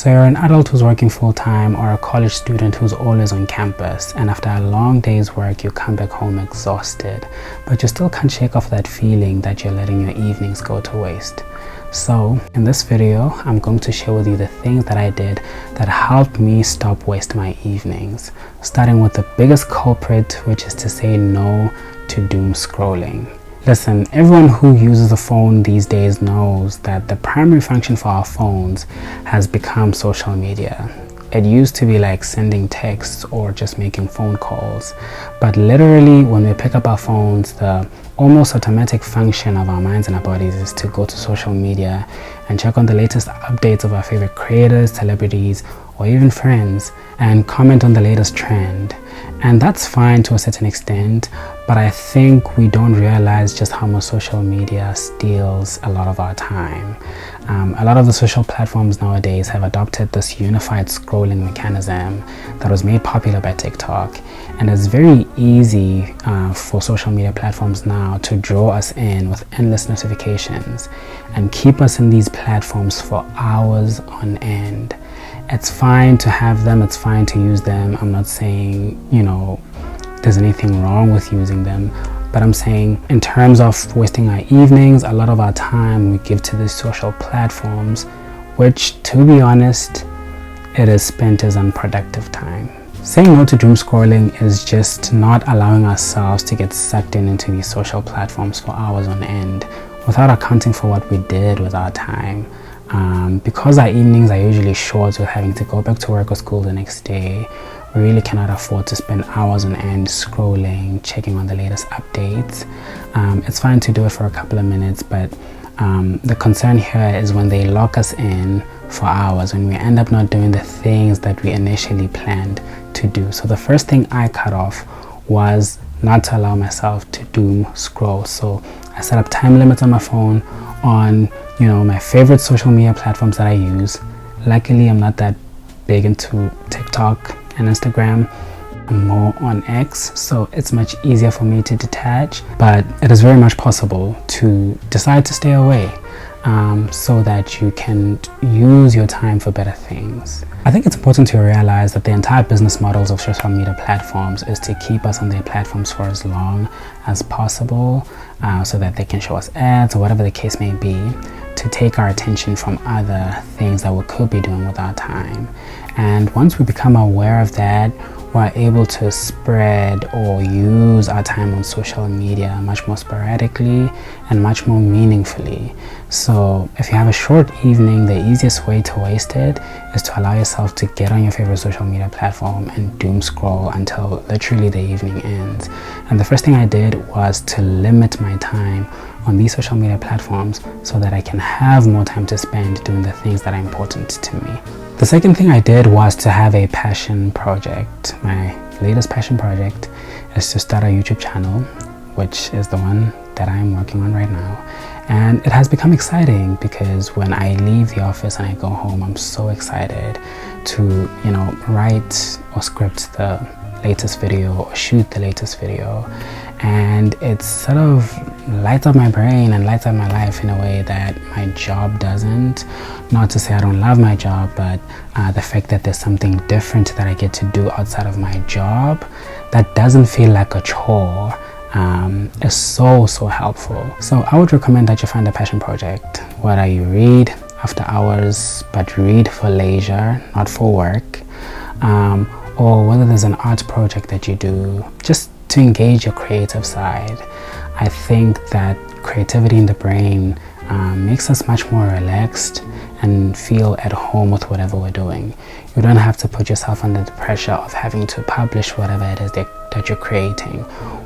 So you're an adult who's working full-time or a college student who's always on campus, and after a long day's work you come back home exhausted, but you still can't shake off that feeling that you're letting your evenings go to waste. So in this video I'm going to share with you the things that I did that helped me stop wasting my evenings, starting with the biggest culprit, which is to say no to doom scrolling. Listen, everyone who uses a phone these days knows that the primary function for our phones has become social media. It used to be like sending texts or just making phone calls, but literally when we pick up our phones, the almost automatic function of our minds and our bodies is to go to social media and check on the latest updates of our favorite creators, celebrities, or even friends, and comment on the latest trend. And that's fine to a certain extent, but I think we don't realize just how much social media steals a lot of our time. A lot of the social platforms nowadays have adopted this unified scrolling mechanism that was made popular by TikTok, and it's very easy for social media platforms now to draw us in with endless notifications and keep us in these platforms for hours on end. It's fine to have them, it's fine to use them. I'm not saying, there's anything wrong with using them, but I'm saying in terms of wasting our evenings, a lot of our time we give to these social platforms, which, to be honest, it is spent as unproductive time. Saying no to doom scrolling is just not allowing ourselves to get sucked into these social platforms for hours on end without accounting for what we did with our time. Because our evenings are usually short with having to go back to work or school the next day, we really cannot afford to spend hours on end scrolling, checking on the latest updates. It's fine to do it for a couple of minutes, but the concern here is when they lock us in for hours, when we end up not doing the things that we initially planned to do. So the first thing I cut off was not to allow myself to doom scroll. So I set up time limits on my phone on my favorite social media platforms that I use. Luckily I'm not that big into TikTok and Instagram. I'm more on X, so it's much easier for me to detach, but it is very much possible to decide to stay away so that you can use your time for better things. I think it's important to realize that the entire business models of social media platforms is to keep us on their platforms for as long as possible so that they can show us ads or whatever the case may be, to take our attention from other things that we could be doing with our time. And once we become aware of that, we're able to spread or use our time on social media much more sporadically and much more meaningfully. So if you have a short evening, the easiest way to waste it is to allow yourself to get on your favorite social media platform and doom scroll until literally the evening ends. And the first thing I did was to limit my time on these social media platforms so that I can have more time to spend doing the things that are important to me. The second thing I did was to have a passion project. My latest passion project is to start a YouTube channel, which is the one that I'm working on right now. And it has become exciting because when I leave the office and I go home, I'm so excited to, write or script the latest video or shoot the latest video. And it sort of lights up my brain and lights up my life in a way that my job doesn't. Not to say I don't love my job, but the fact that there's something different that I get to do outside of my job that doesn't feel like a chore is so helpful. So I would recommend that you find a passion project, whether you read after hours but read for leisure, not for work, or whether there's an art project that you do just to engage your creative side. I think that creativity in the brain makes us much more relaxed and feel at home with whatever we're doing. You don't have to put yourself under the pressure of having to publish whatever it is that you're creating,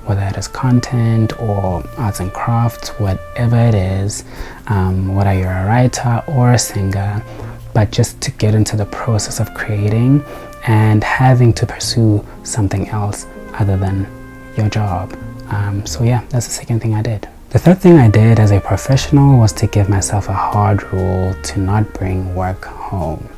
whether it is content or arts and crafts, whatever it is, whether you're a writer or a singer, but just to get into the process of creating and having to pursue something else other than your job. So yeah, that's the second thing I did. The third thing I did as a professional was to give myself a hard rule to not bring work home.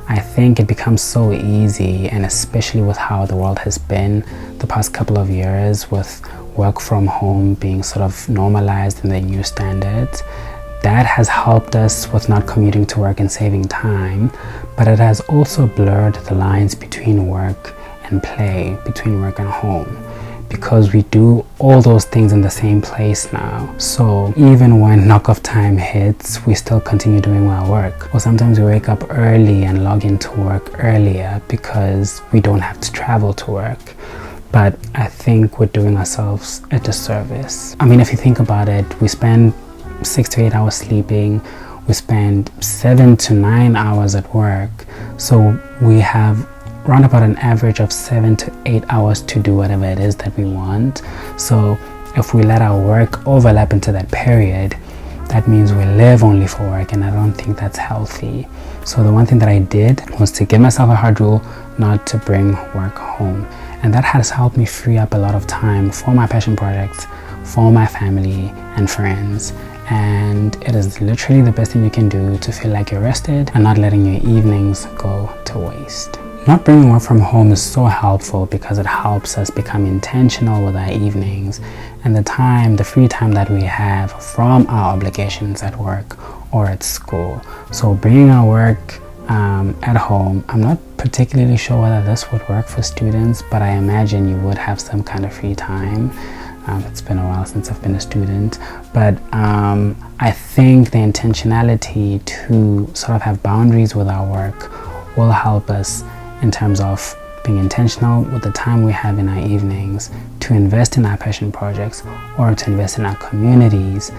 I think it becomes so easy, and especially with how the world has been the past couple of years, with work from home being sort of normalized in the new standards, that has helped us with not commuting to work and saving time, but it has also blurred the lines between work and play, between work and home, because we do all those things in the same place now. So even when knock-off time hits, we still continue doing our work. Or sometimes we wake up early and log into work earlier because we don't have to travel to work. But I think we're doing ourselves a disservice. I mean, if you think about it, we spend 6 to 8 hours sleeping, we spend 7 to 9 hours at work, so we have around about an average of 7 to 8 hours to do whatever it is that we want. So if we let our work overlap into that period, that means we live only for work, and I don't think that's healthy. So the one thing that I did was to give myself a hard rule not to bring work home, and that has helped me free up a lot of time for my passion projects, for my family and friends. And it is literally the best thing you can do to feel like you're rested and not letting your evenings go to waste. Not bringing work from home is so helpful because it helps us become intentional with our evenings and the free time that we have from our obligations at work or at school. So bringing our work at home, I'm not particularly sure whether this would work for students, but I imagine you would have some kind of free time. It's been a while since I've been a student, but I think the intentionality to sort of have boundaries with our work will help us in terms of being intentional with the time we have in our evenings to invest in our passion projects, or to invest in our communities,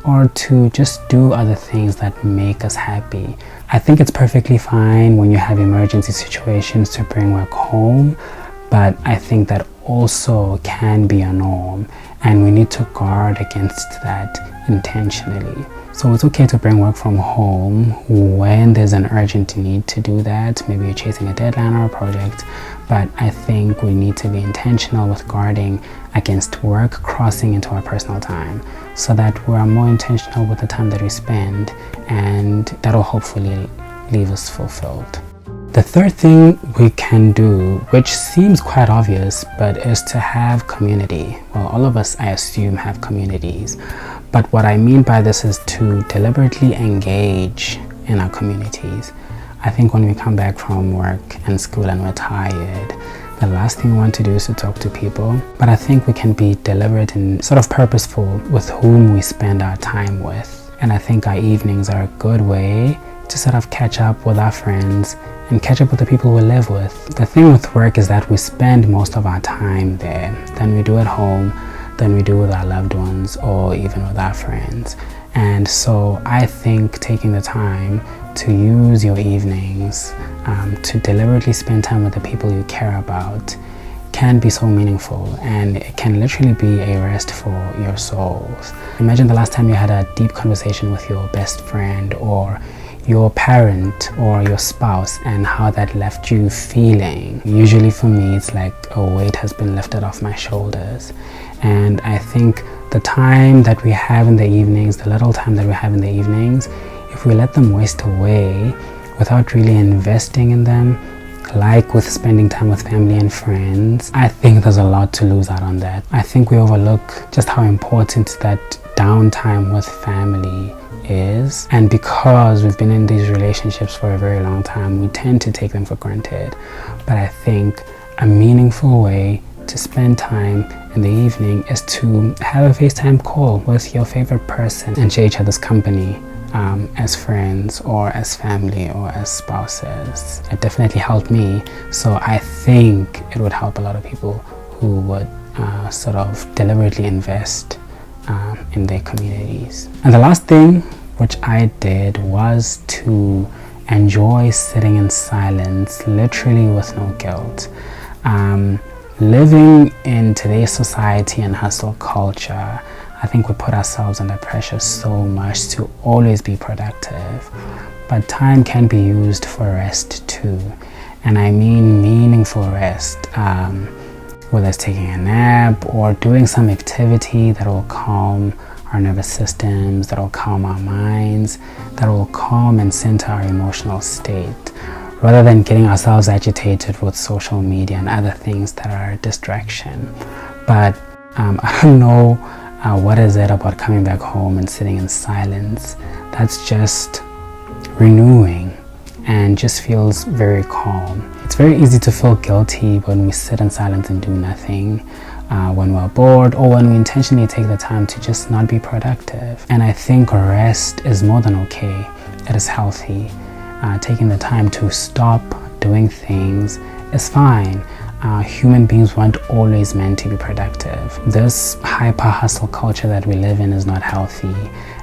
or to just do other things that make us happy. I think it's perfectly fine when you have emergency situations to bring work home, but I think that also can be a norm, and we need to guard against that intentionally. So it's okay to bring work from home when there's an urgent need to do that. Maybe you're chasing a deadline or a project, but I think we need to be intentional with guarding against work crossing into our personal time, so that we're more intentional with the time that we spend, and that'll hopefully leave us fulfilled. The third thing we can do, which seems quite obvious, but is to have community. Well, all of us, I assume, have communities. But what I mean by this is to deliberately engage in our communities. I think when we come back from work and school and we're tired, the last thing we want to do is to talk to people. But I think we can be deliberate and sort of purposeful with whom we spend our time with. And I think our evenings are a good way to sort of catch up with our friends and catch up with the people we live with. The thing with work is that we spend most of our time there than we do at home, than we do with our loved ones, or even with our friends. And so I think taking the time to use your evenings to deliberately spend time with the people you care about can be so meaningful, and it can literally be a rest for your souls. Imagine the last time you had a deep conversation with your best friend or your parent or your spouse, and how that left you feeling. Usually for me, it's like a weight has been lifted off my shoulders. And I think the time that we have in the evenings, the little time that we have in the evenings, if we let them waste away without really investing in them, like with spending time with family and friends, I think there's a lot to lose out on that. I think we overlook just how important that downtime with family is, and because we've been in these relationships for a very long time, we tend to take them for granted. But I think a meaningful way to spend time in the evening is to have a FaceTime call with your favorite person and share each other's company as friends or as family or as spouses. It definitely helped me, so I think it would help a lot of people who would sort of deliberately invest in their communities. And the last thing which I did was to enjoy sitting in silence, literally with no guilt. Living in today's society and hustle culture, I think we put ourselves under pressure so much to always be productive, but time can be used for rest too, and I mean meaningful rest. Whether it's taking a nap or doing some activity that will calm our nervous systems, that will calm our minds, that will calm and center our emotional state, rather than getting ourselves agitated with social media and other things that are a distraction. But I don't know What is it about coming back home and sitting in silence that's just renewing and just feels very calm? It's very easy to feel guilty when we sit in silence and do nothing, when we're bored, or when we intentionally take the time to just not be productive. And I think rest is more than okay. It is healthy. Taking the time to stop doing things is fine. Human beings weren't always meant to be productive. This hyper hustle culture that we live in is not healthy.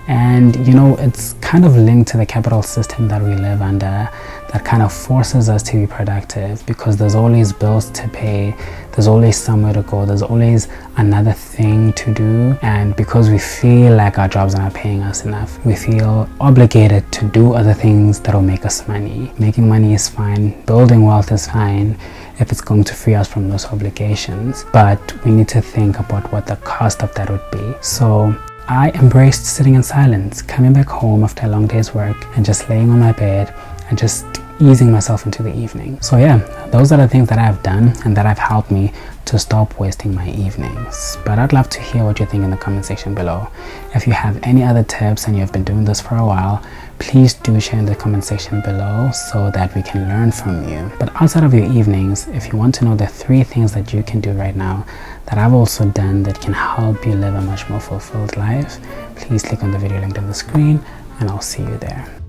And it's kind of linked to the capital system that we live under, that kind of forces us to be productive, because there's always bills to pay, there's always somewhere to go, there's always another thing to do. And because we feel like our jobs are not paying us enough, we feel obligated to do other things that will make us money. Making money is fine, building wealth is fine if it's going to free us from those obligations, but we need to think about what the cost of that would be. So I embraced sitting in silence, coming back home after a long day's work and just laying on my bed and just easing myself into the evening. So yeah, those are the things that I've done and that have helped me to stop wasting my evenings. But I'd love to hear what you think in the comment section below. If you have any other tips and you've been doing this for a while, please do share in the comment section below so that we can learn from you. But outside of your evenings, if you want to know the 3 things that you can do right now that I've also done that can help you live a much more fulfilled life, please click on the video linked on the screen and I'll see you there.